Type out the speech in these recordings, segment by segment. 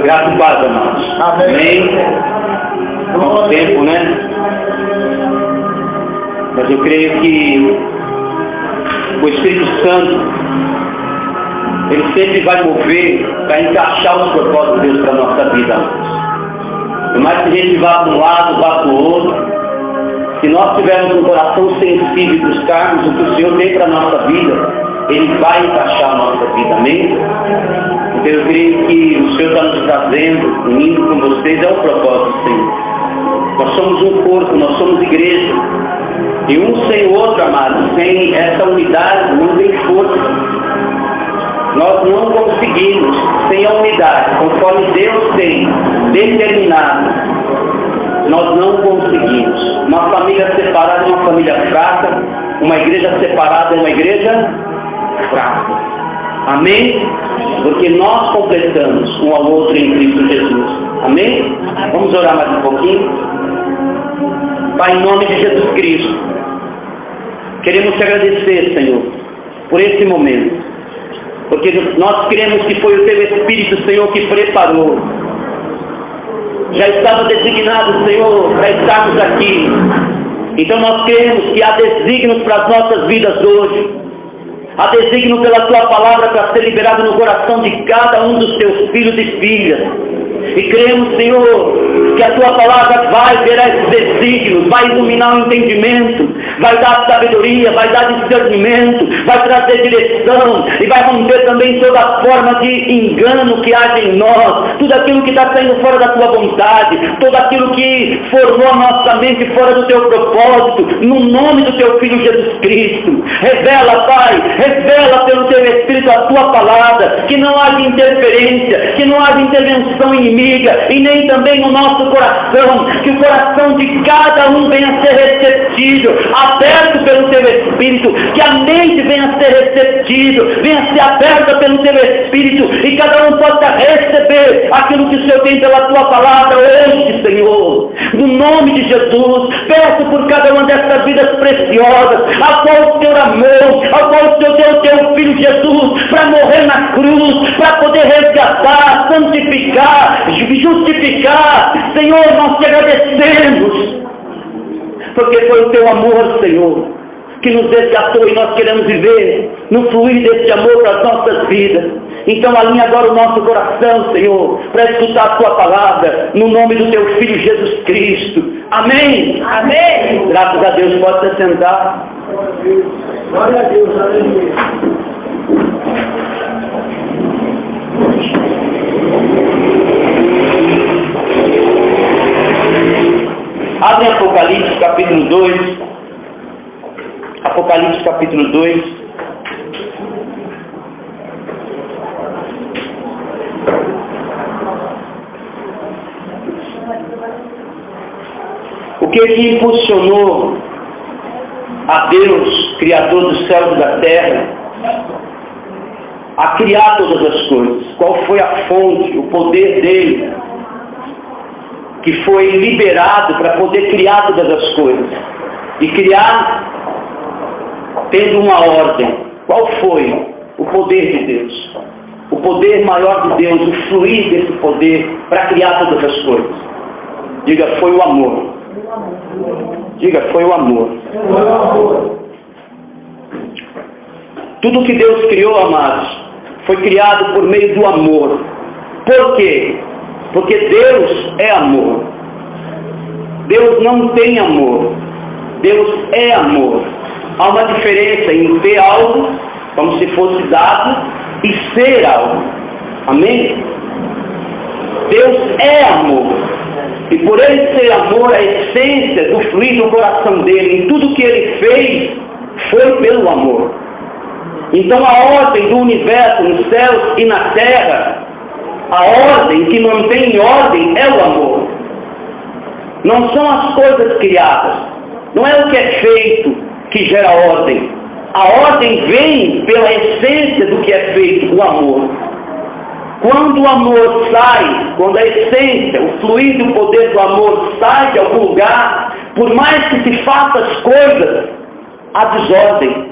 Graças a Deus, amados. Amém. Muito tempo, né? Mas eu creio que o Espírito Santo, ele sempre vai mover para encaixar os propósitos de Deus para a nossa vida. Por mais que a gente vá para um lado, vá para o outro, se nós tivermos um coração sensível e buscarmos o que o Senhor tem para a nossa vida, Ele vai encaixar a nossa vida, amém? Então eu creio que o Senhor está nos trazendo, unindo com vocês, é o propósito do Senhor. Nós somos um corpo, nós somos igreja. E um sem o outro, amados, sem essa unidade, não tem força. Nós não conseguimos, sem a unidade, conforme Deus tem determinado, nós não conseguimos. Uma família separada é uma família fraca, uma igreja separada é uma igreja fraca. Amém? Porque nós completamos um ao outro em Cristo Jesus. Amém? Vamos orar mais um pouquinho? Pai, em nome de Jesus Cristo, queremos te agradecer, Senhor, por esse momento. Porque nós cremos que foi o Teu Espírito, Senhor, que preparou. Já estava designado, Senhor, para estarmos aqui. Então nós cremos que há desígnios para as nossas vidas hoje. Há desígnio pela Tua palavra para ser liberado no coração de cada um dos Teus filhos e filhas. E cremos, Senhor, que a Tua palavra vai gerar esses desígnios, vai iluminar o entendimento, vai dar sabedoria, vai dar discernimento, vai trazer direção e vai romper também toda forma de engano que há em nós, tudo aquilo que está saindo fora da Tua vontade, tudo aquilo que formou a nossa mente fora do Teu propósito, no nome do Teu Filho Jesus Cristo. Revela, Pai, revela pelo Teu Espírito a Tua palavra, que não haja interferência, que não haja intervenção inimiga, e nem também no nosso coração, que o coração de cada um venha a ser receptível, aberto pelo Teu Espírito, que a mente venha a ser receptível, venha a ser aberta pelo Teu Espírito, e cada um possa receber aquilo que o Senhor tem pela Tua palavra hoje, Senhor. No nome de Jesus, peço por cada uma dessas vidas preciosas, a qual o Senhor amou, a qual o Senhor deu o Teu Filho Jesus para morrer na cruz, para poder resgatar, santificar, justificar. Senhor, nós te agradecemos, porque foi o Teu amor, Senhor, que nos resgatou, e nós queremos viver no fluir desse amor para as nossas vidas. Então alinha agora o nosso coração, Senhor, para escutar a Tua palavra, no nome do Teu Filho Jesus Cristo. Amém? Amém. Graças a Deus, pode se sentar. Glória a Deus, aleluia. Abre Apocalipse capítulo 2. Apocalipse capítulo 2. O que impulsionou a Deus, Criador dos céus e da terra, a criar todas as coisas? Qual foi a fonte, o poder dele, que foi liberado para poder criar todas as coisas? E criar tendo uma ordem. Qual foi o poder de Deus? O poder maior de Deus, o fluir desse poder para criar todas as coisas. Diga, foi o amor. Diga, foi o amor. Tudo que Deus criou, amados, foi criado por meio do amor. Por quê? Porque Deus é amor. Deus não tem amor. Deus é amor. Há uma diferença em ter algo, como se fosse dado, e ser algo. Amém? Deus é amor. E por Ele ser amor, a essência do fluir do coração dele, em tudo que Ele fez, foi pelo amor. Então a ordem do universo, nos céus e na terra, a ordem que mantém ordem é o amor. Não são as coisas criadas. Não é o que é feito que gera ordem. A ordem vem pela essência do que é feito, o amor. Quando o amor sai, quando a essência, o fluir do poder do amor sai de algum lugar, por mais que se faça as coisas, há desordem,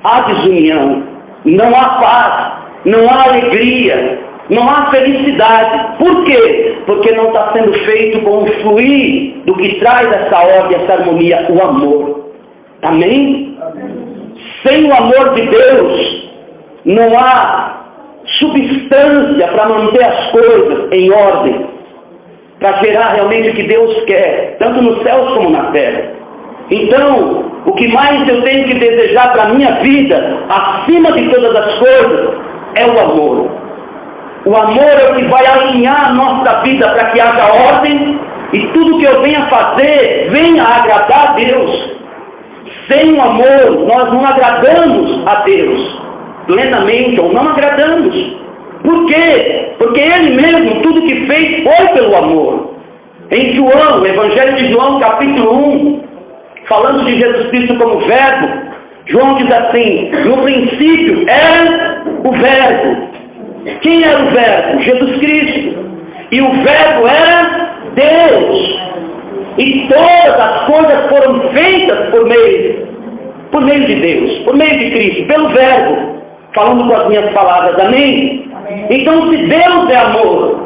há desunião, não há paz, não há alegria, não há felicidade. Por quê? Porque não está sendo feito com o fluir do que traz essa ordem, essa harmonia, o amor. Amém? Sem o amor de Deus, não há substância para manter as coisas em ordem, para gerar realmente o que Deus quer, tanto nos céus como na terra. Então, o que mais eu tenho que desejar para a minha vida, acima de todas as coisas, é o amor. O amor é o que vai alinhar a nossa vida para que haja ordem e tudo que eu venha fazer venha agradar a Deus. Sem o amor, nós não agradamos a Deus plenamente, ou não agradamos. Por quê? Porque Ele mesmo, tudo que fez foi pelo amor. Em João, Evangelho de João, capítulo 1, falando de Jesus Cristo como verbo, João diz assim: no princípio era o verbo. Quem era o verbo? Jesus Cristo. E o verbo era Deus. E todas as coisas foram feitas por meio de Deus, por meio de Cristo, pelo verbo. Falando com as minhas palavras, amém? Então, se Deus é amor,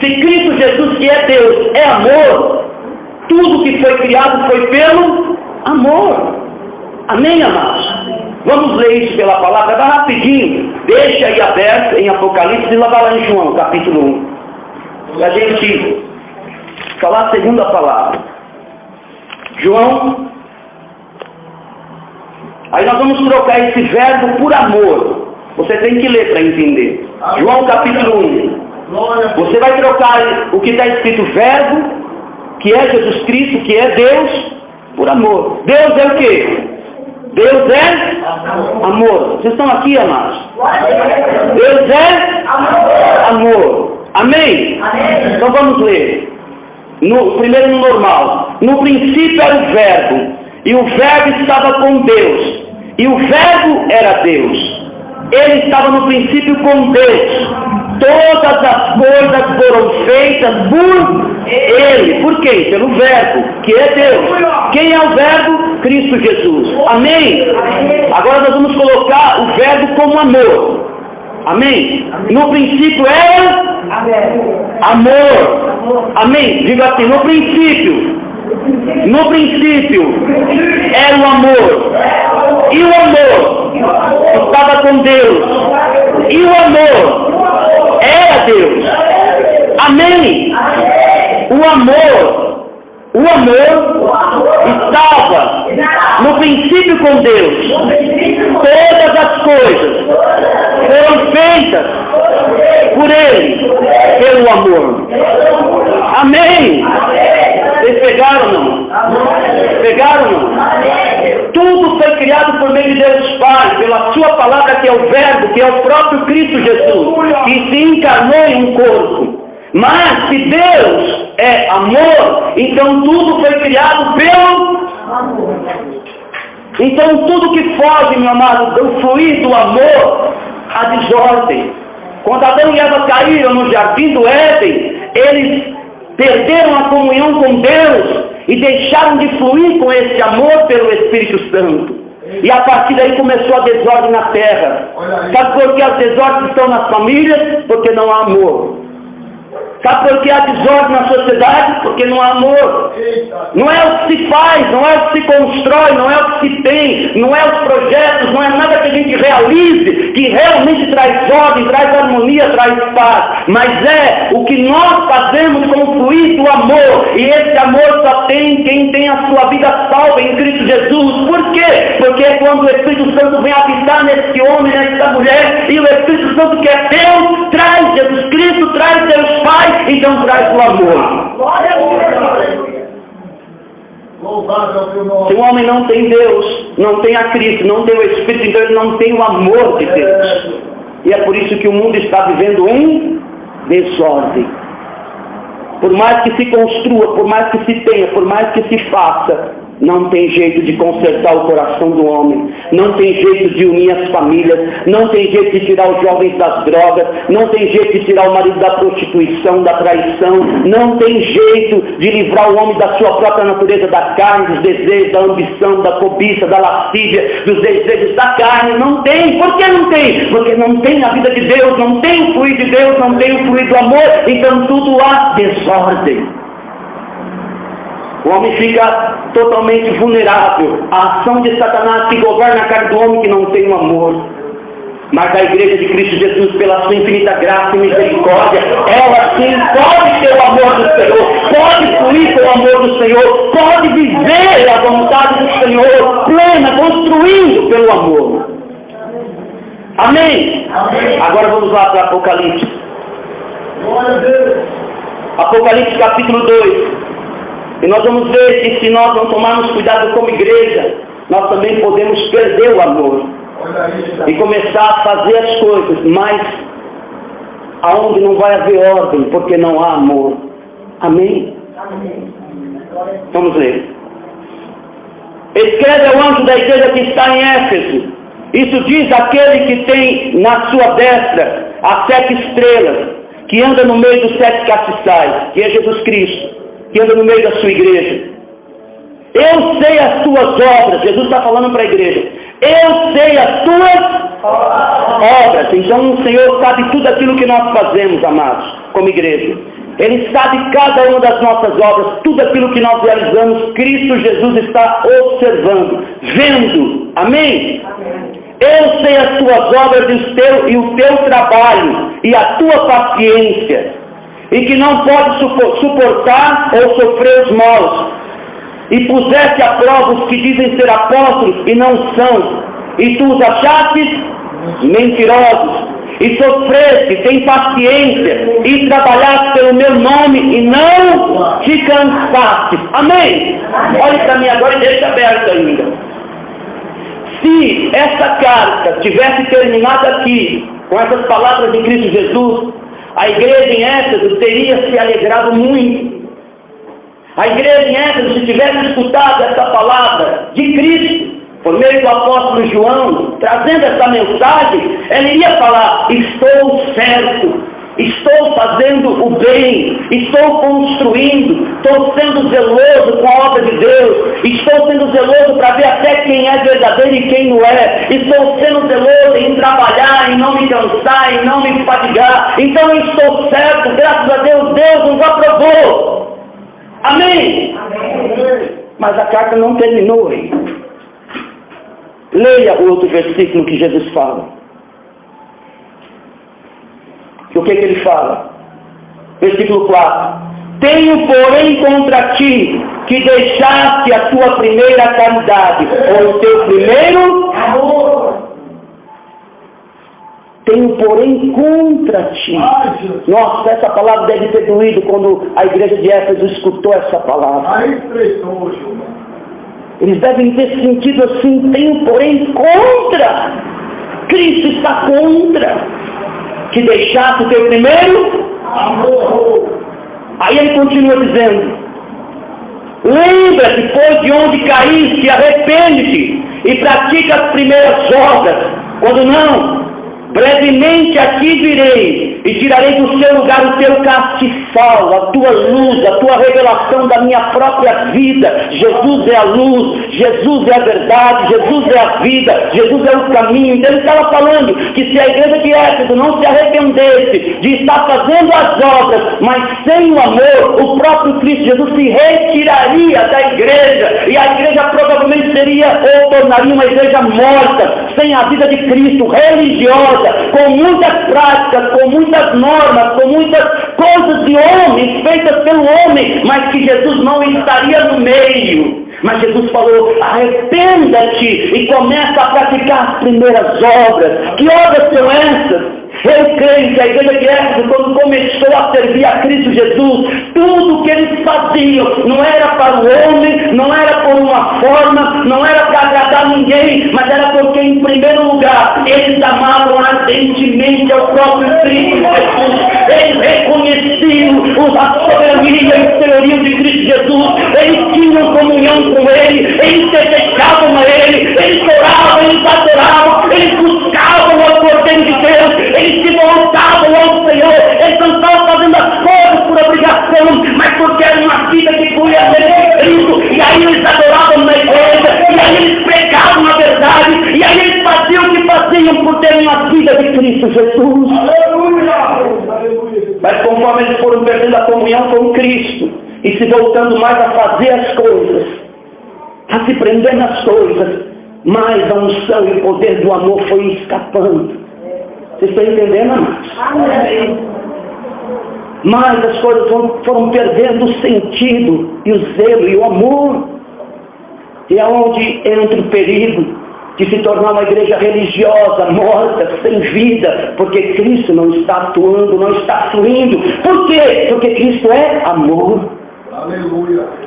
se Cristo Jesus, que é Deus, é amor, tudo que foi criado foi pelo amor. Amém, amados? Vamos ler isso pela palavra, dá rapidinho. Deixa aí aberto em Apocalipse e lá vai lá em João, capítulo 1. E a gente falar a segunda palavra. João. Aí nós vamos trocar esse verbo por amor. Você tem que ler para entender. João capítulo 1. Você vai trocar o que está escrito verbo, que é Jesus Cristo, que é Deus, por amor. Deus é o quê? Deus é amor. Vocês estão aqui, amados? Deus é amor. Amém? Então vamos ler. Primeiro no normal. No princípio era o verbo, e o verbo estava com Deus, e o verbo era Deus. Ele estava no princípio com Deus. Todas as coisas foram feitas por Ele. Por quem? Pelo verbo, que é Deus. Quem é o verbo? Cristo Jesus. Amém? Agora nós vamos colocar o verbo como amor. Amém? No princípio era amor. Amém? Diga assim, no princípio era o amor. E o amor estava com Deus. E o amor era Deus. Amém? O amor estava no princípio com Deus. Todas as coisas foram feitas por Ele, pelo amor. Amém? Vocês pegaram não? Pegaram não? Tudo foi criado por meio de Deus Pai, pela sua palavra que é o verbo, que é o próprio Cristo Jesus, que se encarnou em um corpo. Mas se Deus é amor, então tudo foi criado pelo amor. Então tudo que foge, meu amado, do fluir do amor, a desordem. Quando Adão e Eva caíram no jardim do Éden, eles perderam a comunhão com Deus e deixaram de fluir com esse amor pelo Espírito Santo. E a partir daí começou a desordem na terra. Sabe por que as desordens estão nas famílias? Porque não há amor. Sabe por que há desordem na sociedade? Porque não há amor. Não é o que se faz, não é o que se constrói, não é o que se tem, não é os projetos, não é nada que a gente realize que realmente traz ordem, traz harmonia, traz paz. Mas é o que nós fazemos com o fluir do amor. E esse amor só tem quem tem a sua vida salva em Cristo Jesus. Por quê? Porque é quando o Espírito Santo vem habitar nesse homem, nessa mulher, e o Espírito Santo que é Deus, traz Jesus Cristo, traz Deus Pai, então traz o amor. Se o homem não tem Deus, não tem a Cristo, não tem o Espírito, então ele não tem o amor de Deus. E é por isso que o mundo está vivendo em desordem. Por mais que se construa, por mais que se tenha, por mais que se faça, não tem jeito de consertar o coração do homem, não tem jeito de unir as famílias, não tem jeito de tirar os jovens das drogas, não tem jeito de tirar o marido da prostituição, da traição, não tem jeito de livrar o homem da sua própria natureza, da carne, dos desejos, da ambição, da cobiça, da lascívia, dos desejos da carne. Não tem. Por que não tem? Porque não tem a vida de Deus, não tem o fluir de Deus, não tem o fluir do amor, então tudo há desordem. O homem fica totalmente vulnerável à ação de Satanás que governa a carne do homem que não tem o amor. Mas a igreja de Cristo Jesus, pela sua infinita graça e misericórdia, ela sim pode ter o amor do Senhor, pode fluir com o amor do Senhor, pode viver a vontade do Senhor plena, construindo pelo amor. Amém? Amém. Agora vamos lá para Apocalipse. Glória a Deus. Apocalipse capítulo 2. E nós vamos ver que se nós não tomarmos cuidado como igreja, nós também podemos perder o amor. E começar a fazer as coisas, mas aonde não vai haver ordem, porque não há amor. Amém? Amém. Vamos ler. Escreve ao anjo da igreja que está em Éfeso. Isso diz aquele que tem na sua destra as 7 estrelas, que anda no meio dos 7 castiçais, que é Jesus Cristo, que anda no meio da sua igreja. Eu sei as tuas obras. Jesus está falando para a igreja. Eu sei as tuas obras. Então o Senhor sabe tudo aquilo que nós fazemos, amados, como igreja. Ele sabe cada uma das nossas obras, tudo aquilo que nós realizamos. Cristo Jesus está observando, vendo. Amém? Eu sei as tuas obras e o teu trabalho e a tua paciência, e que não pode suportar ou sofrer os maus, e puseste a prova os que dizem ser apóstolos e não são, e tu os achastes mentirosos, e sofreste, tem paciência, e trabalhaste pelo meu nome, e não te cansaste. Amém? Olhe para mim agora e deixa aberto ainda. Se essa carta tivesse terminado aqui, com essas palavras de Cristo Jesus, a igreja em Éfeso teria se alegrado muito. A igreja em Éfeso, se tivesse escutado essa palavra de Cristo, por meio do apóstolo João, trazendo essa mensagem, ela iria falar: estou certo, estou fazendo o bem, estou construindo, estou sendo zeloso com a obra de Deus, estou sendo zeloso para ver até quem é verdadeiro e quem não é, estou sendo zeloso em trabalhar, em não me cansar, em não me fadigar. Então eu estou certo, graças a Deus, Deus nos aprovou. Amém? Amém. Mas a carta não terminou aí. Leia o outro versículo que Jesus fala. O que ele fala? Versículo 4. Tenho, porém, contra ti que deixaste a tua primeira caridade, ou o teu primeiro amor. Tenho, porém, contra ti. Nossa, essa palavra deve ter doído quando a igreja de Éfeso escutou essa palavra. Eles devem ter sentido assim: tenho, porém, contra. Cristo está contra. Que deixasse o teu primeiro amor. Aí ele continua dizendo: lembra-te, pois, de onde caíste, arrepende-te e pratica as primeiras obras. Quando não, brevemente aqui virei e tirarei do seu lugar o teu castiçal, a tua luz, a tua revelação da minha própria vida. Jesus é a luz, Jesus é a verdade, Jesus é a vida, Jesus é o caminho. Então ele estava falando que se a igreja de Éfeso não se arrependesse de estar fazendo as obras, mas sem o amor, o próprio Cristo Jesus se retiraria da igreja, e a igreja provavelmente seria ou tornaria uma igreja morta, sem a vida de Cristo, religiosa, com muitas práticas, com muitas normas, com muitas coisas de homens, feitas pelo homem, mas que Jesus não estaria no meio. Mas Jesus falou: arrependa-te e começa a praticar as primeiras obras. Que obras são essas? Eu creio que a igreja de Éfeso, quando começou a servir a Cristo Jesus, tudo que eles faziam não era para o homem, não era por uma forma, não era para agradar agradar ninguém, mas era porque, em primeiro lugar, eles amavam ardentemente ao próprio Cristo Jesus. Eles reconheciam a soberania e o senhorio de Cristo Jesus. Eles tinham comunhão com Ele, eles desejavam a Ele, eles oravam, eles adoravam, eles buscavam o Cordeiro de Deus, eles se voltavam ao Senhor. Eles não estavam fazendo as coisas por obrigação, mas porque era uma vida que fluía de Cristo. E aí eles adoravam na igreja, e aí eles pregavam a verdade, e aí eles faziam o que faziam por terem uma vida de Cristo Jesus. Mas conforme eles foram perdendo a comunhão com Cristo e se voltando mais a fazer as coisas, a se prender nas coisas, mais a unção e o poder do amor foi escapando. Vocês estão entendendo, amados? Amém. Mas as coisas foram perdendo o sentido e o zelo e o amor. E é onde entra o perigo de se tornar uma igreja religiosa, morta, sem vida, porque Cristo não está atuando, não está fluindo. Por quê? Porque Cristo é amor. Aleluia.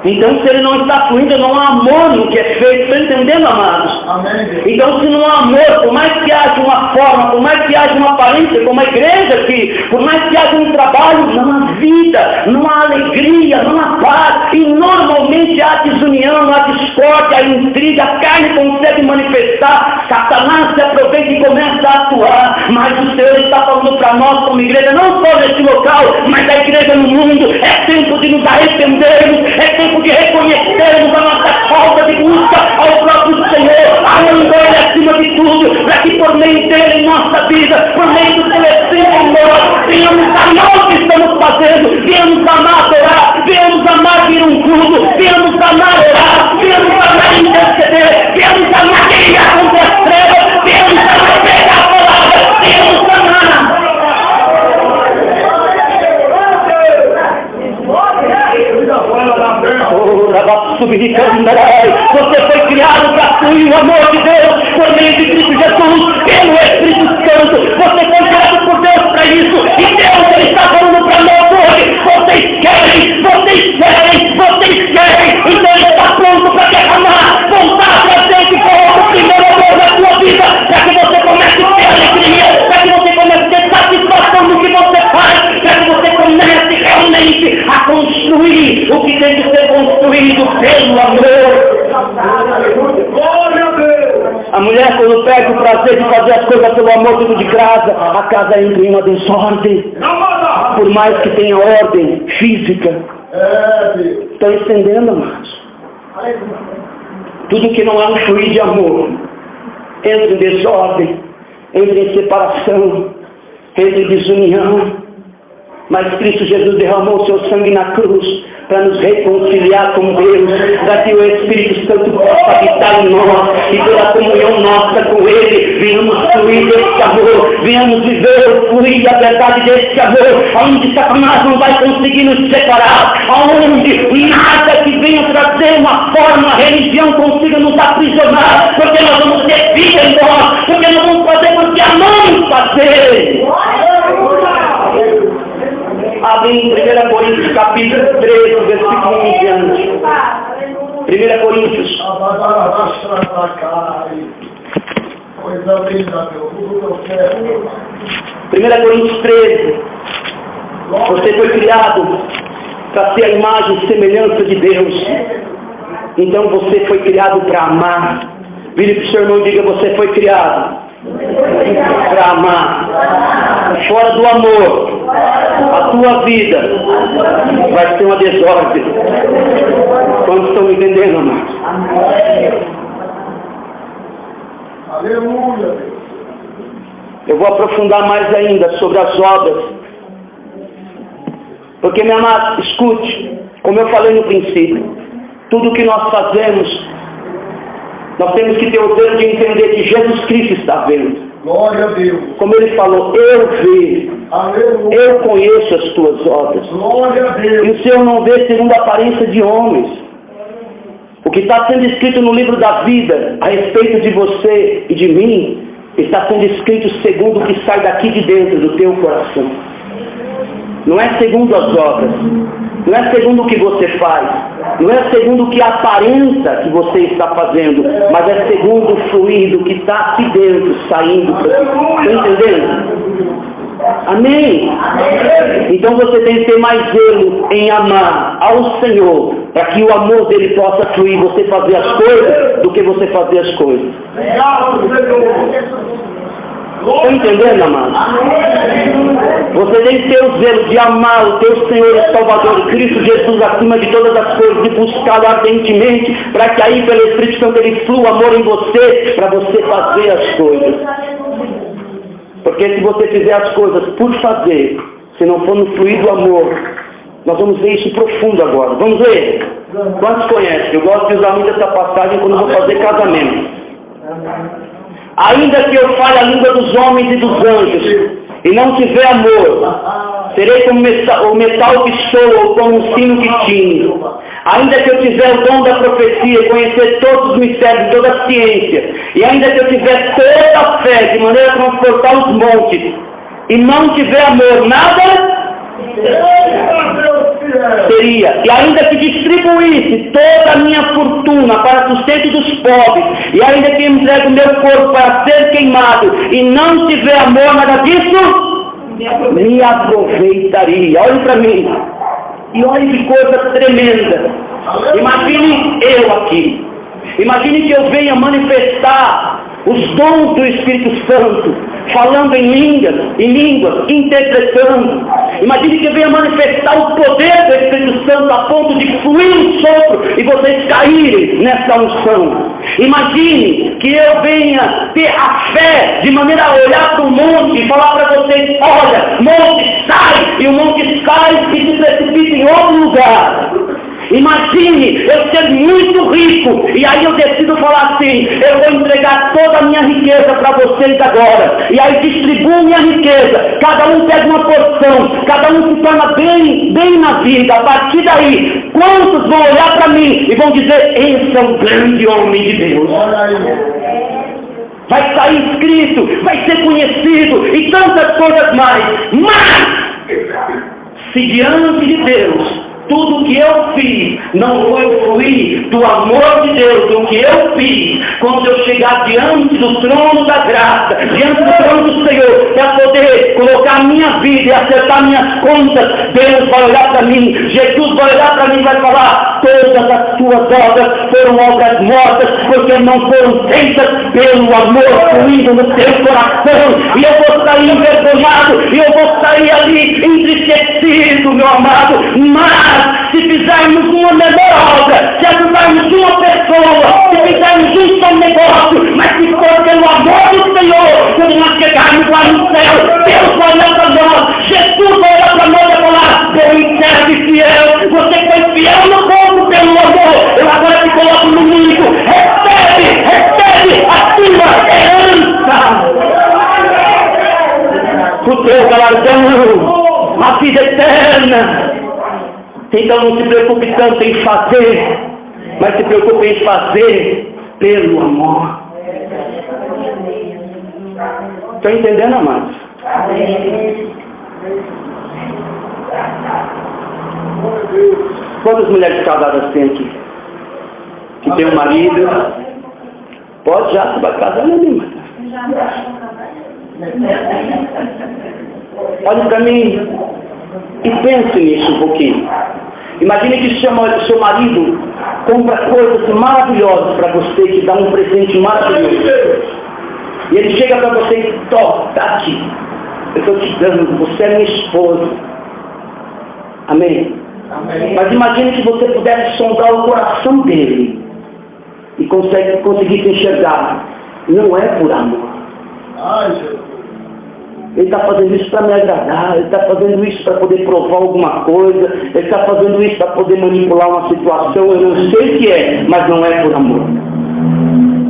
Então, se ele não está fluindo, não há amor no que é feito. Estão entendendo, amados? Amém. Então, se não há amor, por mais que haja uma forma, por mais que haja uma aparência, como a igreja aqui, por mais que haja um trabalho, não há vida, não há alegria, não há paz. E normalmente há desunião, há discórdia, há intriga, a carne consegue manifestar, Satanás se aproveita e começa a atuar. Mas o Senhor está falando para nós como igreja, não só nesse local, mas a igreja no mundo. É tempo de nos arrependermos, é tempo de reconhecermos a nossa falta de busca ao próprio Senhor, amando Ele acima de tudo, para que por meio dele em nossa vida, por meio do seu Espírito em nós, venhamos amar o que estamos fazendo, venhamos amar adorar, venhamos amar vir um culto, venhamos amar orar, venhamos amar interceder, venhamos amar guerrear contra as trevas, venhamos amar pegar a palavra, venhamos amar. Você foi criado para fluir o amor de Deus por meio de Cristo Jesus, pelo Espírito Santo. Você foi criado por Deus para isso. E Deus, Ele está falando para nós hoje: vocês querem, vocês querem, vocês querem. Então Ele está pronto para derramar, voltar para frente com o primeiro amor da sua vida, para que você comece a ter alegria, para que você comece a ter satisfação no que você faz, para que você comece realmente a construir o que tem que ser construído pelo amor. A mulher, quando perde o prazer de fazer as coisas pelo amor dentro de casa, a casa entra em uma desordem. Por mais que tenha ordem física. Estão entendendo, amados? Tudo que não é um fluir de amor entra em desordem, entra em separação, entra em desunião. Mas Cristo Jesus derramou seu sangue na cruz para nos reconciliar com Deus, para que o Espírito Santo possa habitar em nós e pela comunhão nossa com Ele, venhamos fluir desse amor, venhamos viver, fluir a verdade desse amor, onde Satanás não vai conseguir nos separar, onde nada que venha trazer uma forma, uma religião consiga nos aprisionar, porque nós vamos ter vida em nós, porque nós vamos fazer porque amamos fazer. Abre em 1 Coríntios capítulo 13, versículo 1 em diante. 1 Coríntios. 1 Coríntios 13. Você foi criado para ser a imagem e semelhança de Deus. Então você foi criado para amar. Vire para o seu irmão e diga: você foi criado para amar. Fora do amor, a tua vida vai ser uma desordem. Quantos estão me entendendo, amados? Aleluia. Eu vou aprofundar mais ainda sobre as obras, porque, meu amado, escute, como eu falei no princípio, tudo que nós fazemos, nós temos que ter o desejo de entender que Jesus Cristo está vendo. Glória a Deus. Como Ele falou: eu vejo, eu conheço as tuas obras. Glória a Deus. E o Senhor não vê segundo a aparência de homens. O que está sendo escrito no livro da vida a respeito de você e de mim está sendo escrito segundo o que sai daqui de dentro do teu coração. Não é segundo as obras. Não é segundo o que você faz. Não é segundo o que aparenta que você está fazendo. Mas é segundo o fluido que está aqui dentro, saindo. Está entendendo? Amém? Então você tem que ter mais zelo em amar ao Senhor, para que o amor dele possa fluir, você fazer as coisas, do que você fazer as coisas. Está entendendo, amado? Você tem que ter o zelo de amar o teu Senhor e Salvador Cristo Jesus acima de todas as coisas, e buscá-lo ardentemente, para que aí pelo Espírito Santo ele flua amor em você, para você fazer as coisas. Porque se você fizer as coisas por fazer, se não for no fluir do amor, nós vamos ver isso profundo agora. Vamos ver? Quantos conhecem? Eu gosto de usar muito essa passagem quando vou fazer casamento. Ainda que eu fale a língua dos homens e dos anjos, e não tiver amor, serei como o metal que soa ou como um sino que tine. Ainda que eu tiver o dom da profecia e conhecer todos os mistérios, toda a ciência, e ainda que eu tiver toda a fé, de maneira a transportar os montes, e não tiver amor, nada seria. E ainda que distribuísse toda a minha fortuna para sustento dos pobres, e ainda que entregue o meu corpo para ser queimado, e não tiver amor, nada disso me aproveitaria. Olhe para mim. E olhe que coisa tremenda. Imagine eu aqui. Imagine que eu venha manifestar os dons do Espírito Santo, falando em línguas, interpretando. Imagine que eu venha manifestar o poder do Espírito Santo a ponto de fluir um sopro e vocês caírem nessa unção. Imagine que eu venha ter a fé de maneira a olhar para o monte e falar para vocês: olha, monte sai, e o monte cai e se precipita em outro lugar. Imagine eu ser muito rico e aí eu decido falar assim: eu vou entregar toda a minha riqueza para vocês agora, e aí distribuo minha riqueza, cada um pega uma porção, cada um se torna bem na vida. A partir daí, quantos vão olhar para mim e vão dizer: esse é um grande homem de Deus? Vai sair escrito, vai ser conhecido e tantas coisas mais. Mas se diante de Deus tudo que eu fiz não foi o fluir do amor de Deus, do que eu fiz, quando eu chegar diante do trono da graça, diante do trono do Senhor, para poder colocar a minha vida e acertar minhas contas, Deus vai olhar para mim, Jesus vai olhar para mim e vai falar: todas as tuas obras foram obras mortas, porque não foram feitas pelo amor fluindo no teu coração. E eu vou sair envergonhado, e eu vou sair ali entristecido, meu amado. Mas se fizermos uma melhor obra, se ajudarmos uma pessoa, se fizermos um só negócio, mas se for pelo amor do Senhor, quando nós chegarmos lá no céu, Deus vai olhar para nós, Jesus vai olhar para nós e falar: bom e servo fiel, você foi fiel no pouco pelo amor, eu agora te coloco no muito. Recebe a tua herança, o teu galardão, a vida eterna. Então não se preocupe tanto em fazer, mas se preocupe em fazer pelo amor. Estão entendendo, amados? Quantas mulheres casadas tem aqui? Que tem um marido? Pode já, você vai casar, né, irmã? Olhe para mim e pense nisso um pouquinho. Imagine que seu marido compra coisas maravilhosas para você, que dá um presente maravilhoso. E ele chega para você e toca, está aqui. Eu estou te dando, você é minha esposa. Amém? Amém? Mas imagine que você pudesse sondar o coração dele e conseguisse enxergar. Não é por amor. Ele está fazendo isso para me agradar, ele está fazendo isso para poder provar alguma coisa, ele está fazendo isso para poder manipular uma situação, eu não sei o que é, mas não é por amor.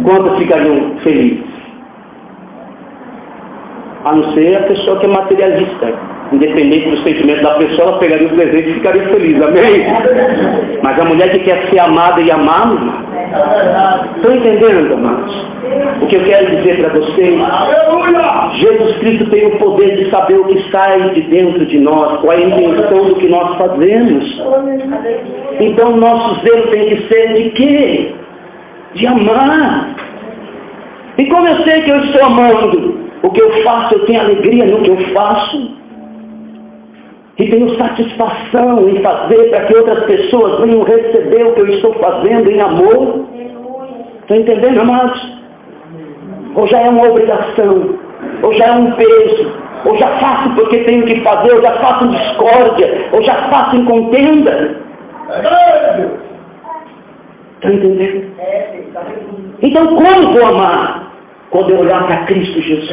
Quantos ficariam felizes? A não ser a pessoa que é materialista. Independente do sentimento da pessoa, ela pegaria o presente e ficaria feliz, amém? Mas a mulher que quer ser amada e amar, Estão entendendo, amados? O que eu quero dizer para vocês? Jesus Cristo tem o poder de saber o que sai de dentro de nós, qual é a intenção do que nós fazemos. Então o nosso zelo tem que ser de quê? De amar. E como eu sei que eu estou amando o que eu faço, eu tenho alegria no que eu faço. E tenho satisfação em fazer para que outras pessoas venham receber o que eu estou fazendo em amor. Estão entendendo, amados? Ou já é uma obrigação, ou já é um peso, ou já faço porque tenho que fazer, ou já faço em discórdia, ou já faço em contenda. Estão entendendo? Então como vou amar? Quando eu olhar para Cristo Jesus.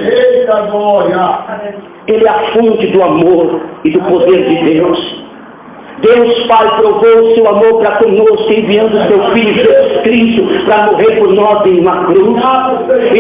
Ele é a fonte do amor e do poder de Deus. Deus Pai provou o seu amor para conosco, enviando o seu Filho Jesus Cristo para morrer por nós em uma cruz.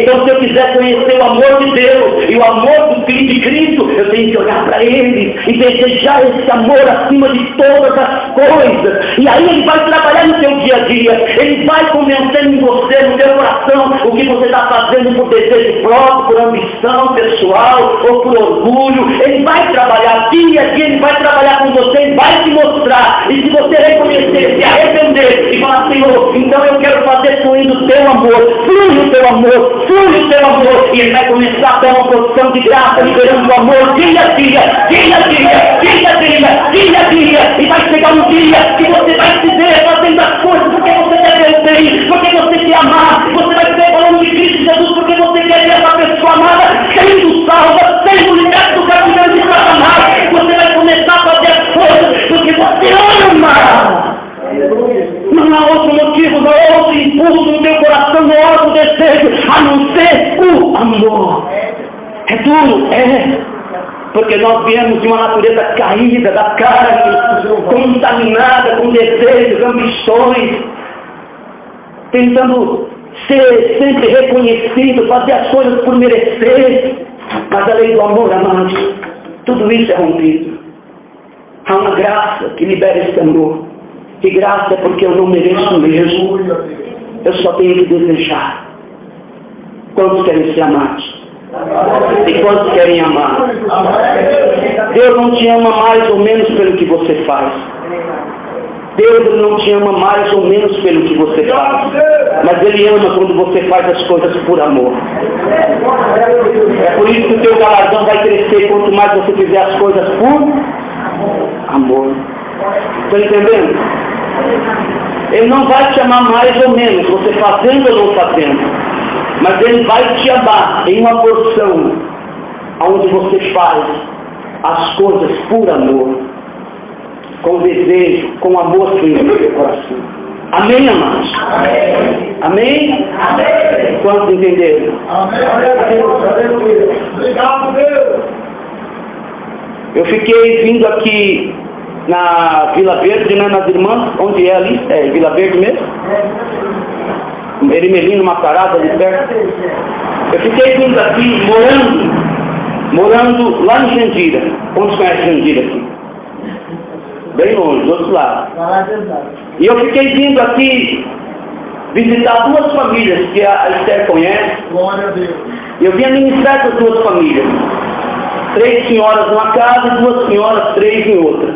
Então, se eu quiser conhecer o amor de Deus e o amor do Filho de Cristo, eu tenho que olhar para Ele e desejar esse amor acima de todas as coisas. E aí Ele vai trabalhar no seu dia a dia. Ele vai convencer em você, no seu coração, o que você está fazendo por desejo próprio, por ambição pessoal ou por orgulho. Ele vai trabalhar dia a dia, Ele vai trabalhar com você, Ele vai te mostrar. E se você reconhecer, se arrepender e falar, Senhor, então eu quero fazer fluindo o teu amor, flui o teu amor, flui o teu amor, e Ele vai começar a dar uma porção de graça, liberando o amor dia a dia, dia a dia, dia a dia, dia a dia, e vai chegar um dia que você vai se ver fazendo as coisas porque você quer ver o bem, porque você quer amar, você vai ser falando de Cristo Jesus porque você quer ver essa pessoa amada sendo salva, sendo liberta do caminho de Satanás. Você vai começar a fazer as coisas porque você ama. Não há outro motivo, não há outro impulso no teu coração, não há outro desejo, a não ser o amor. É duro, porque nós viemos de uma natureza caída, da carne, contaminada com desejos, ambições, tentando ser sempre reconhecido, fazer as coisas por merecer. Mas a lei do amor, amados, tudo isso é rompido. Há uma graça que libera esse amor. Que graça é porque eu não mereço mesmo. Eu só tenho que desejar. Quantos querem ser amados? E quantos querem amar? Deus não te ama mais ou menos pelo que você faz. Deus não te ama mais ou menos pelo que você faz. Mas Ele ama quando você faz as coisas por amor. É por isso que o teu galardão vai crescer quanto mais você fizer as coisas por amor. Estão entendendo? Ele não vai te amar mais ou menos, você fazendo ou não fazendo. Mas Ele vai te amar em uma porção onde você faz as coisas por amor, com desejo, com amor firme no seu coração. Amém, amados? Amém? Amém? Amém. Quantos entenderam? Amém. Obrigado, Deus. Eu fiquei vindo aqui na Vila Verde, né, nas Irmãs, onde é ali? É Vila Verde mesmo? Ermelino, uma parada ali perto. Eu fiquei vindo aqui, morando lá em Jandira. Quantos conhecem Jandira aqui? Bem longe, do outro lado. E eu fiquei vindo aqui visitar duas famílias que a Esther conhece. Glória a Deus. E eu vinha ministrar essas duas famílias. 3 senhoras numa casa e 2 senhoras, 3 em outra.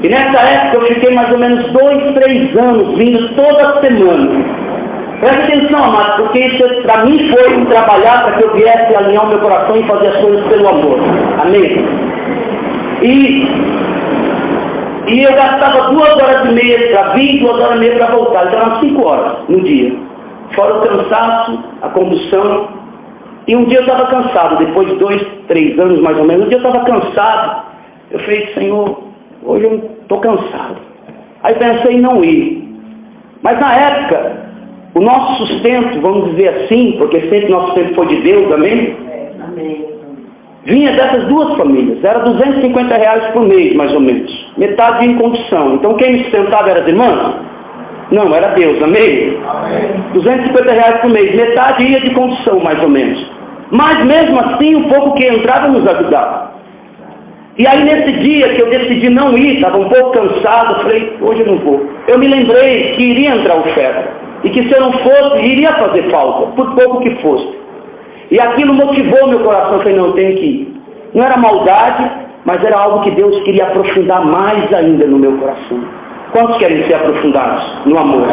E nessa época eu fiquei mais ou menos 2, 3 anos vindo toda semana. Preste atenção, amados, porque isso para mim foi um trabalhar para que eu viesse alinhar o meu coração e fazer as coisas pelo amor. Amém? E eu gastava 2 horas e meia para vir, 2 horas e meia para voltar. Então eram 5 horas no dia. Fora o cansaço, a condução. E um dia eu estava cansado, depois de 2, 3 anos mais ou menos, um dia eu estava cansado. Eu falei, Senhor, hoje eu estou cansado. Aí pensei em não ir. Mas na época, o nosso sustento, vamos dizer assim, porque sempre nosso sustento foi de Deus, amém? Amém. Vinha dessas 2 famílias, era R$250 por mês, mais ou menos. Metade em condição. Então quem me sustentava era as irmãs? Não, era Deus, amém? Amém. R$250 por mês, metade ia de condição, mais ou menos. Mas mesmo assim, o pouco que entrava nos ajudava. E aí nesse dia que eu decidi não ir, estava um pouco cansado, falei, hoje eu não vou. Eu me lembrei que iria entrar oferta. e que se eu não fosse, iria fazer falta, por pouco que fosse. E aquilo motivou meu coração, eu falei, não, eu tenho que ir. Não era maldade, mas era algo que Deus queria aprofundar mais ainda no meu coração. Quantos querem ser aprofundados no amor?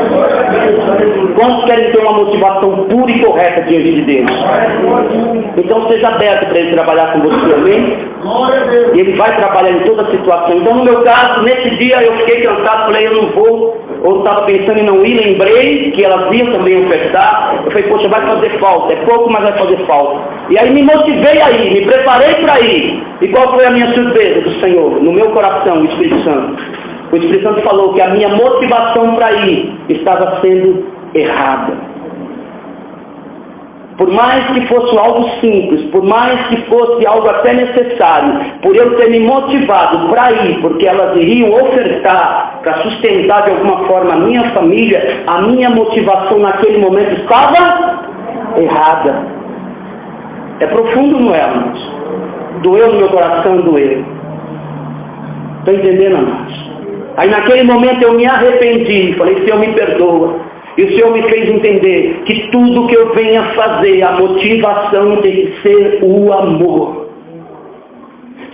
Quantos querem ter uma motivação pura e correta diante de Deus? Então seja aberto para Ele trabalhar com você, amém? E Ele vai trabalhar em toda a situação. Então no meu caso, nesse dia eu fiquei cansado, falei, eu não vou. Ou estava pensando em não ir, lembrei que elas iam também ofertar. Eu falei, poxa, vai fazer falta, é pouco, mas vai fazer falta. E aí me motivei a ir, me preparei para ir. E qual foi a minha surpresa do Senhor? No meu coração, o Espírito Santo. O Espírito Santo falou que a minha motivação para ir estava sendo errada. Por mais que fosse algo simples, por mais que fosse algo até necessário, por eu ter me motivado para ir, porque elas iriam ofertar para sustentar de alguma forma a minha família, a minha motivação naquele momento estava errada. É profundo, não é, amados? Doeu no meu coração, doeu. Estou entendendo, amados? Aí naquele momento eu me arrependi, falei, Senhor, me perdoa. E o Senhor me fez entender que tudo que eu venha fazer, a motivação tem que ser o amor.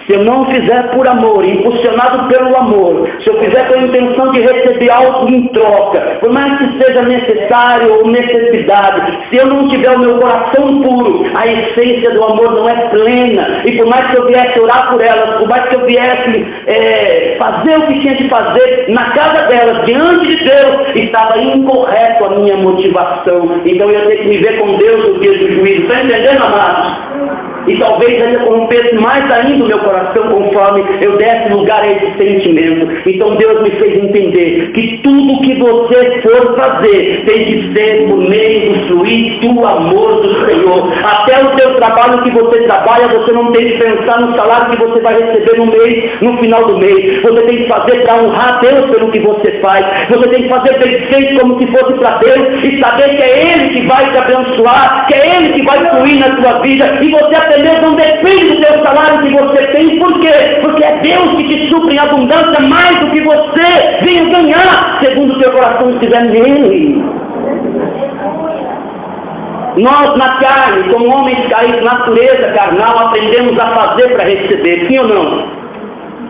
Se eu não fizer por amor, impulsionado pelo amor, se eu fizer com a intenção de receber algo em troca, por mais que seja necessário ou necessidade, se eu não tiver o meu coração puro, a essência do amor não é plena. E por mais que eu viesse orar por elas, por mais que eu viesse fazer o que tinha de fazer na casa delas, diante de Deus, estava incorreto a minha motivação. Então eu tenho que me ver com Deus no dia do juízo. Está entendendo, amados? E talvez ainda corrompesse mais ainda o meu coração conforme eu desse lugar a esse sentimento. Então Deus me fez entender que tudo que você for fazer tem que ser por meio do fluir do amor do Senhor. Até o seu trabalho que você trabalha, você não tem que pensar no salário que você vai receber no mês, no final do mês. Você tem que fazer para honrar Deus pelo que você faz. Você tem que fazer bem feito como se fosse para Deus e saber que é Ele que vai te abençoar, que é Ele que vai fluir na sua vida. E você até mesmo não depende do seu salário que você tem. Por quê? Porque é Deus que te supre em abundância mais do que você venha ganhar, segundo o seu coração estiver nele. Nós na carne, como homens caídos, natureza carnal, aprendemos a fazer para receber, sim ou não?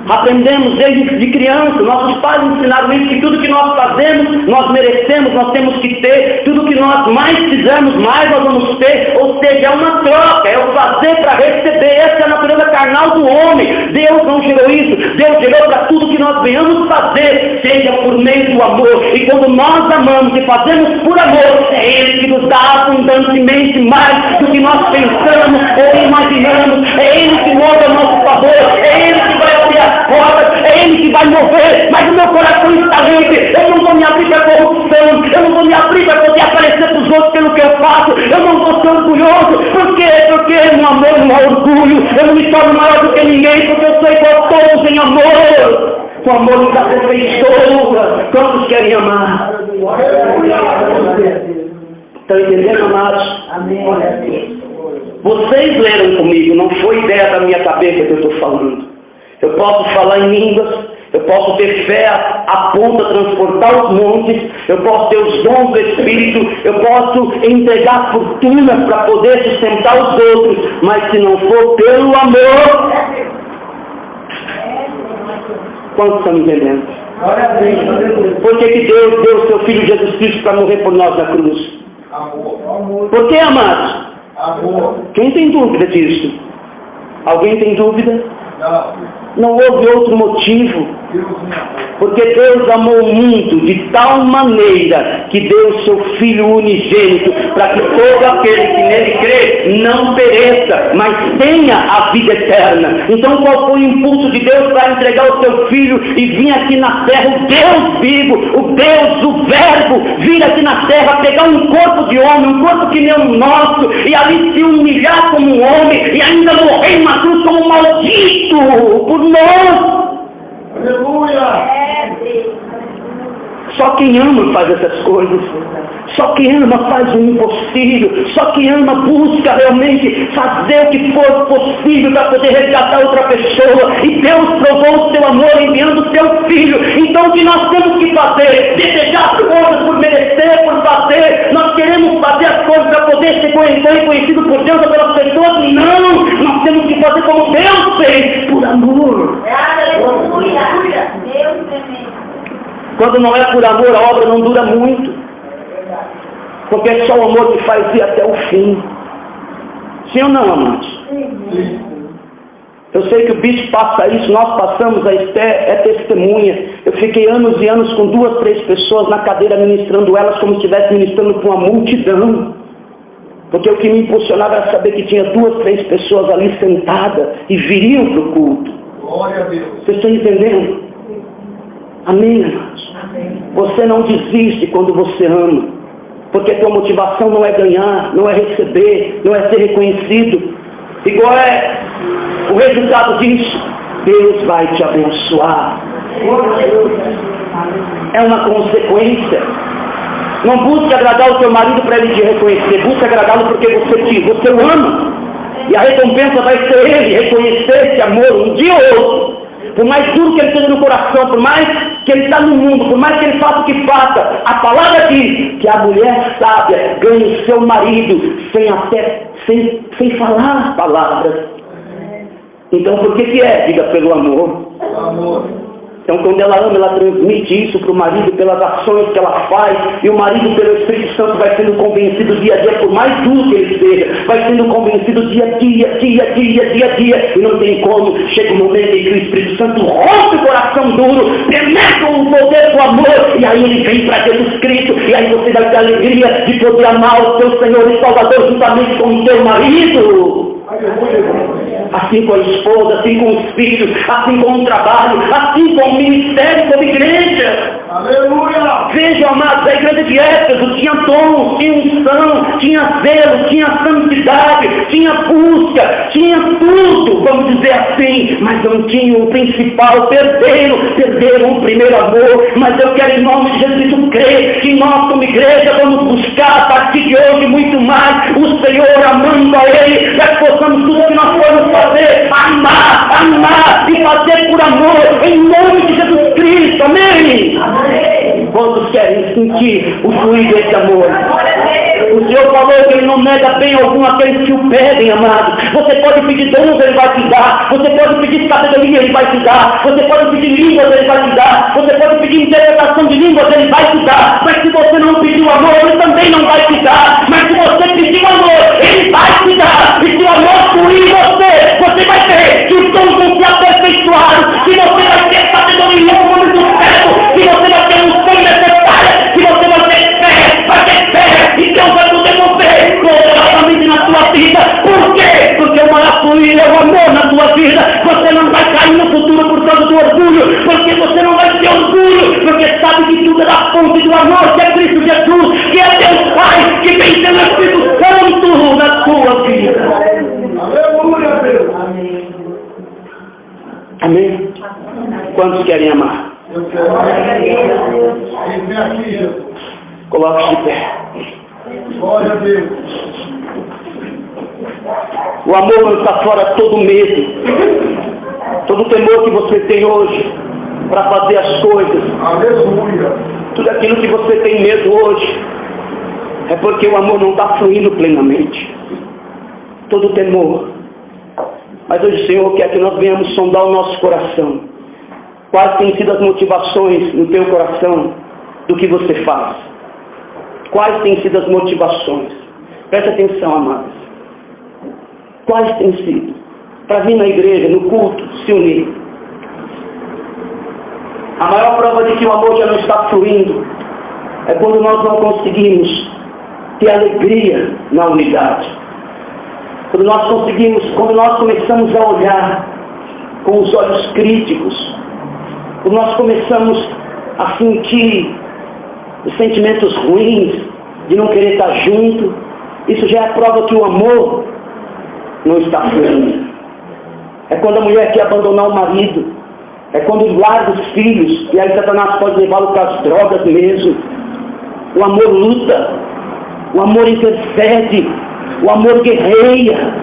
Aprendemos desde de criança, nossos pais ensinaram isso, que tudo que nós fazemos, nós merecemos, nós temos que ter, tudo que nós mais fizermos, mais nós vamos ter, ou seja, é uma troca, é o fazer para receber. Essa é a natureza carnal do homem. Deus não gerou isso, Deus gerou para tudo que nós venhamos fazer, seja por meio do amor. E quando nós amamos e fazemos por amor, é Ele que nos dá abundantemente mais do que nós pensamos ou imaginamos. É Ele que move a nosso favor, é Ele que vai abrir a porta, é Ele que vai mover. Mas o meu coração está livre. Eu não vou me abrir para corrupção, eu não vou me abrir para poder aparecer para os outros pelo que eu faço. Eu não vou ser orgulhoso. Por quê? Porque no amor não há orgulho. Eu não me torno maior do que ninguém, porque eu sou igual a todos em amor. O amor nos aperfeiçoa. Quantos querem amar? Estão entendendo, amados? Amém. Vocês leram comigo, não foi ideia da minha cabeça que eu estou falando. Eu posso falar em línguas, eu posso ter fé a ponto de transportar os montes, eu posso ter os dons do Espírito, eu posso entregar fortunas para poder sustentar os outros, mas se não for pelo amor, quantos estão entendendo? Por que Deus deu o seu Filho Jesus Cristo para morrer por nós na cruz? Por que, amados? Quem tem dúvida disso? Alguém tem dúvida? Não houve outro motivo, porque Deus amou o mundo de tal maneira que deu o seu Filho unigênito para que todo aquele que nele crê não pereça, mas tenha a vida eterna. Então qual foi o impulso de Deus para entregar o seu Filho e vir aqui na terra, o Deus vivo, o Deus, o Verbo, vir aqui na terra, pegar um corpo de homem, um corpo que nem o nosso, e ali se humilhar como um homem, e ainda morrer na cruz como um maldito por nós. Aleluia! Só quem ama faz essas coisas. Só quem ama faz o impossível. Só quem ama busca realmente fazer o que for possível para poder resgatar outra pessoa. E Deus provou o seu amor enviando o seu Filho. Então o que nós temos que fazer? Desejar coisas por merecer por fazer. Nós queremos fazer as coisas para poder ser reconhecido por Deus ou pelas pessoas. Não, nós temos que fazer como Deus fez, por amor. Quando não é por amor, a obra não dura muito. Porque é só o amor que faz ir até o fim. Sim ou não, amados? Eu sei que o bispo passa isso, nós passamos, a Esté é testemunha. Eu fiquei anos e anos com 2, 3 pessoas na cadeira ministrando elas como se estivesse ministrando para uma multidão. Porque o que me impulsionava era saber que tinha 2, 3 pessoas ali sentadas e viriam para o culto. Glória a Deus. Vocês estão entendendo? Amém, amados? Amém. Você não desiste quando você ama. Porque a tua motivação não é ganhar, não é receber, não é ser reconhecido. E qual é o resultado disso? Deus vai te abençoar. É uma consequência. Não busque agradar o teu marido para ele te reconhecer. Busque agradá-lo porque você o ama. E a recompensa vai ser ele reconhecer esse amor um dia ou outro. Por mais duro que ele esteja no coração, por mais que ele está no mundo, por mais que ele faça o que faça, a palavra diz que a mulher sábia ganha o seu marido sem falar as palavras. Então por que é? Diga pelo amor. Amor. Então quando ela ama, ela transmite isso para o marido pelas ações que ela faz, e o marido pelo Espírito Santo vai sendo convencido dia a dia, por mais duro que ele seja, vai sendo convencido dia a dia, e não tem como. Chega um momento em que o Espírito Santo rompe o coração duro, penetra o poder do amor, e aí ele vem para Jesus Cristo, e aí você vai ter a alegria de poder amar o seu Senhor e Salvador juntamente com o seu marido. Assim com a esposa, assim com os filhos, assim com o trabalho, assim com o ministério, como igreja. Aleluia! Vejam, amados, a igreja de Éfeso tinha dons, tinha unção, tinha zelo, tinha santidade, tinha busca, tinha tudo, vamos dizer assim, mas não tinha o principal. Perderam o primeiro amor. Mas eu quero, em nome de Jesus, crer que nós, como igreja, vamos buscar a partir de hoje muito mais o Senhor, amando a Ele, para que possamos tudo que nós formos fazer, amar e fazer por amor, em nome de Jesus Cristo. Amém? Amém. Quantos querem sentir o fluir desse amor? O Senhor falou que Ele não nega bem algum aqueles que o pedem, amado. Você pode pedir dons, Ele vai te dar. Você pode pedir sabedoria, Ele vai te dar. Você pode pedir línguas, Ele vai te dar. Você pode pedir interpretação de línguas, Ele vai te dar. Mas se você não pedir o amor, Ele também não vai te dar. Mas se você pedir o amor, Ele vai te dar. E se o amor fluir em você vai ter que os dons vão se aperfeiçoar. Que você vai ter sabedoria no momento certo. Que você vai ter um sonho necessário. Que você vai ter fé. E Deus vai poder mover gloriosamente na sua vida. Por quê? Porque o maior fluir é o amor na sua vida. Você não vai cair no futuro por causa do orgulho. Porque você não vai ter orgulho. Porque sabe que tudo é da fonte do amor, que é Cristo Jesus, que é Deus Pai, que vem pelo Espírito Santo na sua vida. Aleluia, Deus. Amém? Quantos querem amar? Eu quero. Vem aqui, Jesus. Coloque-se de pé. Glória a Deus. O amor não está fora todo medo, todo temor que você tem hoje para fazer as coisas. Aleluia. Tudo aquilo que você tem medo hoje é porque o amor não está fluindo plenamente. Todo temor. Mas hoje o Senhor quer que nós venhamos sondar o nosso coração. Quais têm sido as motivações no teu coração do que você faz? Quais têm sido as motivações? Preste atenção, amados. Quais têm sido? Para vir na igreja, no culto, se unir. A maior prova de que o amor já não está fluindo é quando nós não conseguimos ter alegria na unidade. Quando nós começamos a olhar com os olhos críticos, quando nós começamos a sentir os sentimentos ruins de não querer estar junto, isso já é a prova que o amor não está fluindo. É quando a mulher quer abandonar o marido, é quando larga os filhos, e aí Satanás pode levá-lo para as drogas mesmo. O amor luta, o amor intercede, o amor guerreia.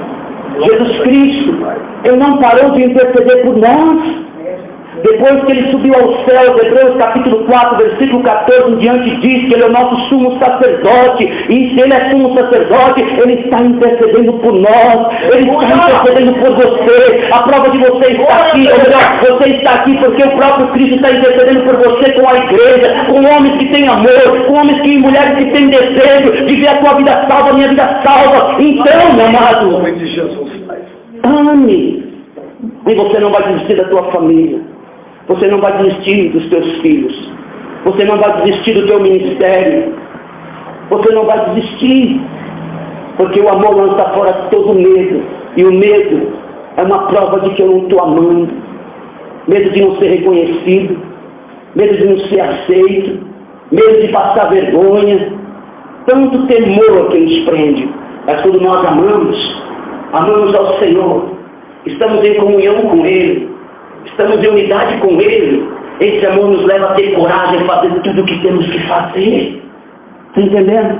Jesus Cristo, Ele não parou de interceder por nós. Depois que ele subiu ao céu, Hebreus capítulo 4, versículo 14 em diante diz que ele é o nosso sumo sacerdote, e se ele é sumo sacerdote, ele está intercedendo por nós, ele está intercedendo por você. A prova de você estar aqui, ou melhor, você está aqui porque o próprio Cristo está intercedendo por você com a igreja, com homens que têm amor, com homens e mulheres que têm desejo de ver a tua vida salva, a minha vida salva. Então, meu amado, Em nome de Jesus, Pai. ame, e você não vai desistir da tua família. Você não vai desistir dos teus filhos. Você não vai desistir do teu ministério. Você não vai desistir. Porque o amor lança fora todo medo. E o medo é uma prova de que eu não estou amando. Medo de não ser reconhecido. Medo de não ser aceito. Medo de passar vergonha. Tanto temor que nos prende. Mas quando nós amamos ao Senhor, estamos em comunhão com Ele, estamos em unidade com Ele, esse amor nos leva a ter coragem de fazer tudo o que temos que fazer. Está entendendo?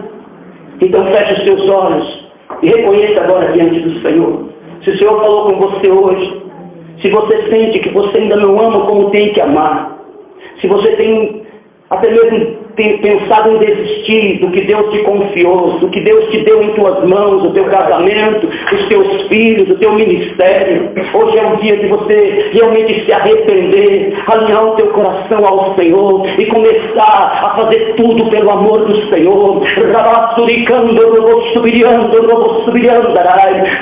Então feche os teus olhos e reconheça agora diante do Senhor. Se o Senhor falou com você hoje, se você sente que você ainda não ama como tem que amar, se você tem até mesmo pensado em desistir do que Deus te confiou, do que Deus te deu em tuas mãos, o teu casamento, os teus filhos, o teu ministério, hoje é um dia de você realmente se arrepender, alinhar o teu coração ao Senhor e começar a fazer tudo pelo amor do Senhor.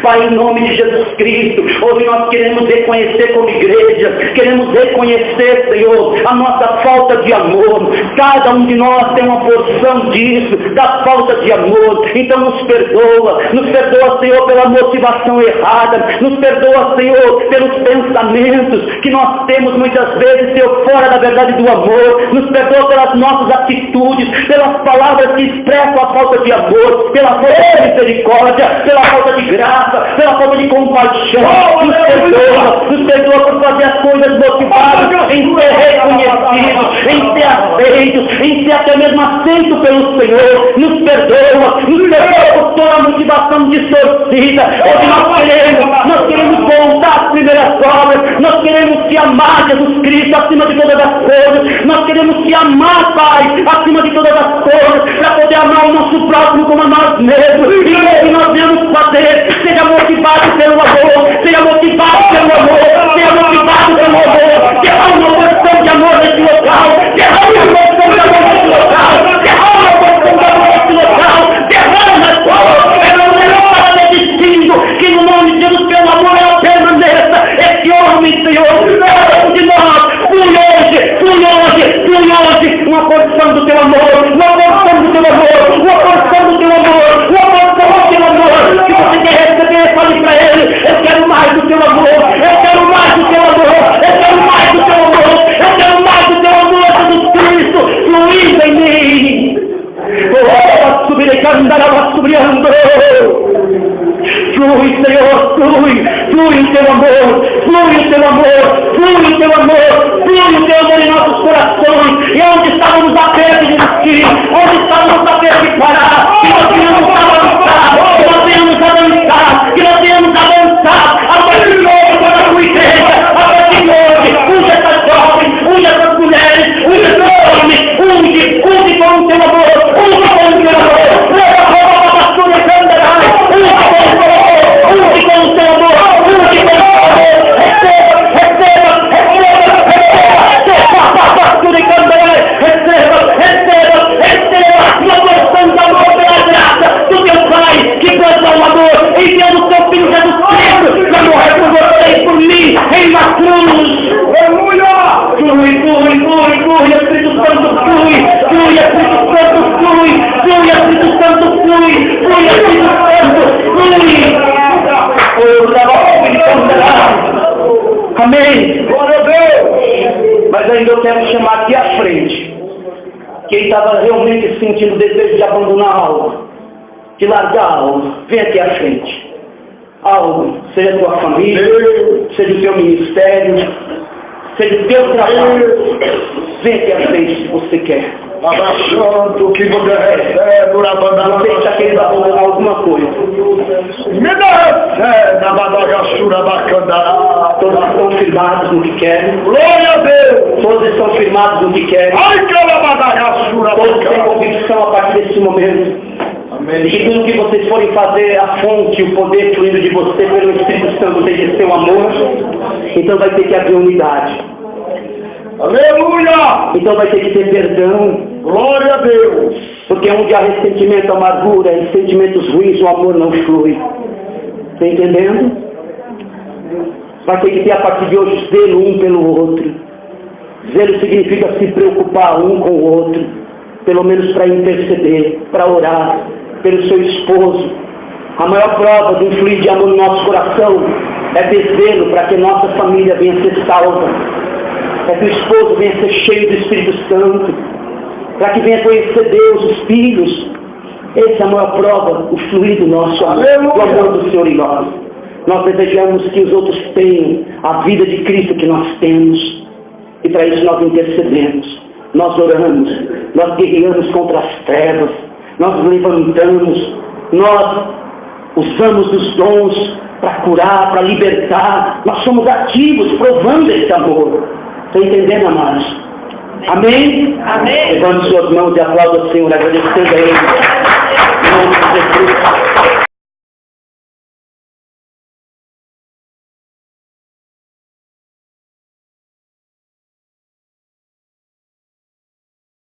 Pai, em nome de Jesus Cristo, hoje nós queremos reconhecer como igreja, queremos reconhecer, Senhor, a nossa falta de amor. Cada um de nós tem uma porção disso, da falta de amor. Então nos perdoa, Senhor, pela motivação errada, nos perdoa, Senhor, pelos pensamentos que nós temos muitas vezes, Senhor, fora da verdade do amor. Nos perdoa pelas nossas atitudes, pelas palavras que expressam a falta de amor, pela falta de misericórdia, pela falta de graça, pela falta de compaixão. Nos perdoa por fazer as coisas motivadas em ser reconhecidos, em ser aceitos, em ser até mesmo aceito pelo Senhor. Nos perdoa por toda a motivação distorcida. Hoje nós queremos voltar às primeiras obras, nós queremos te amar, Jesus Cristo, acima de todas as coisas. Nós queremos te amar, Pai, acima de todas as coisas, para poder amar o nosso próximo como a nós mesmos. E o que nós devemos fazer, seja motivado pelo amor, seja motivado pelo amor, seja motivado pelo amor. Derrama uma porção de amor nesse local, derrama uma porção de amor nesse local, derrama uma porção de amor nesse local, derrama a tua que no nome de Jesus, pelo amor, ela permaneça. Esse homem, Senhor, cada um de nós, fui hoje, uma porção do teu amor, uma porção do teu amor, uma porção do teu amor, uma porção do teu amor. Se você quer receber, fale para ele: eu quero mais do teu amor, eu quero mais do teu amor, eu quero mais do teu amor, eu quero mais do teu amor, Jesus Cristo, fluindo em mim. Flui, Senhor, flui o teu amor, flui o teu amor, flui o teu amor, flui o teu amor em nossos corações. E onde estávamos a perto de desistir, onde estávamos a perto de parar, que nós venhamos avançar, que nós venhamos avançar, que nós venhamos avançar. A partir de hoje, para a tua igreja, a partir de hoje, unge essas jovens, unge essas mulheres, unge esses homens, unge com o teu amor, unge com o teu amor. Leva a roupa para a sua candará, unge com o teu amor, unge com o teu amor, unge com o teu amor. Receba, uma porção de amor pela graça do teu Pai, que plantou o amor, enviando o seu Filho Jesus Cristo para morrer por você e por mim em uma cruz. Flui, Espírito Santo, flui, Espírito Santo, flui, Espírito Santo, flui, Espírito Santo, flui. Amém. Glória a Deus. Mas ainda eu quero chamar aqui à frente quem estava realmente sentindo o desejo de abandonar algo, de largar algo. Vem aqui à frente. Algo, seja a tua família, seja o teu ministério, seja o teu trabalho. Vem aqui à frente se você quer. Abraçando o que você recebe, Você está querendo abandonar alguma coisa. me dá recebe, a badagaçura bacana. Todos estão firmados no que querem. Glória a Deus. Todos estão firmados no que querem. Ai, calabadalhaçura. Todos têm convicção a partir desse momento. Amém. E que tudo que vocês forem fazer, a fonte, o poder fluindo de você pelo Espírito Santo tem que ser um amor. Então vai ter que haver unidade. Aleluia. Então vai ter que ter perdão. Glória a Deus. Porque onde há ressentimento, amargura e sentimentos ruins, o amor não flui. Está entendendo? Vai ter que ter a partir de hoje zelo um pelo outro. Zelo significa se preocupar um com o outro. Pelo menos para interceder, para orar pelo seu esposo. A maior prova do fluir de amor no nosso coração é ter zelo para que nossa família venha ser salva. Para que o esposo venha ser cheio do Espírito Santo. Para que venha conhecer Deus, os filhos. Essa é a maior prova, o fluir do nosso amor, do amor do Senhor em nós. Nós desejamos que os outros tenham a vida de Cristo que nós temos. E para isso nós intercedemos. Nós oramos, nós guerreamos contra as trevas, nós levantamos, nós usamos os dons para curar, para libertar. Nós somos ativos, provando esse amor. Está entendendo, amados? Amém? Amém. Levante suas mãos e aplauda o Senhor, agradecendo a Ele. Em nome de Jesus.